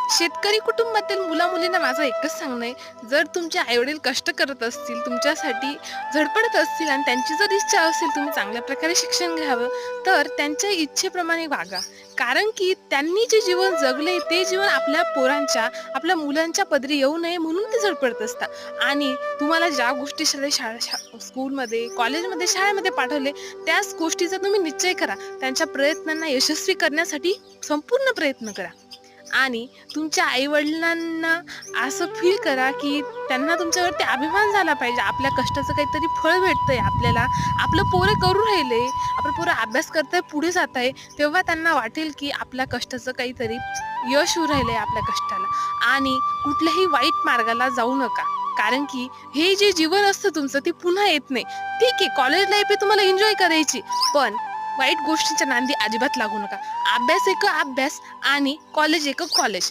शेतकरी कुटुंबातील मुला-मुलींना माझं एकच सांगणं आहे, जर तुमचे आई-वडील कष्ट करत असतील, तुमच्यासाठी धडपडत असतील आणि त्यांची जर इच्छा असेल तुम्ही चांगल्या प्रकारे शिक्षण घ्यावं, तर त्यांच्या इच्छेप्रमाणे वागा. कारण की त्यांनी जे जीवन जगले ते जीवन आपल्या पोरांच्या, आपल्या मुलांच्या पदरी येऊ नये म्हणून ते धडपडत असतात. आणि तुम्हाला ज्या गोष्टी स्कूलमध्ये, कॉलेजमध्ये, शाळेमध्ये पाठवले, त्याच गोष्टीचा तुम्ही निश्चय करा. त्यांच्या प्रयत्नांना यशस्वी करण्यासाठी संपूर्ण प्रयत्न करा. आणि तुमच्या आई-वडिलांना असं फील करा, की त्यांना तुमच्यावरती अभिमान झाला पाहिजे. आपल्या कष्टाचं काहीतरी फळ भेटतंय आपल्याला. आपलं पोरं करू राहिले, आपलं पोरं अभ्यास करतंय, पुढे जात आहे. तेव्हा त्यांना वाटेल, की आपल्या कष्टाचं काहीतरी यश होऊ राहिलंय आपल्या कष्टाला. आणि कुठल्याही वाईट मार्गाला जाऊ नका. कारण की हे जे जीवन असतं तुमचं ते पुन्हा येत नाही. ठीक आहे, कॉलेज लाईफ आहे तुम्हाला एन्जॉय करायची, पण वाईट गोष्टींच्या नांदी अजिबात लागू नका. अभ्यास एक अभ्यास आणि कॉलेज एक कॉलेज.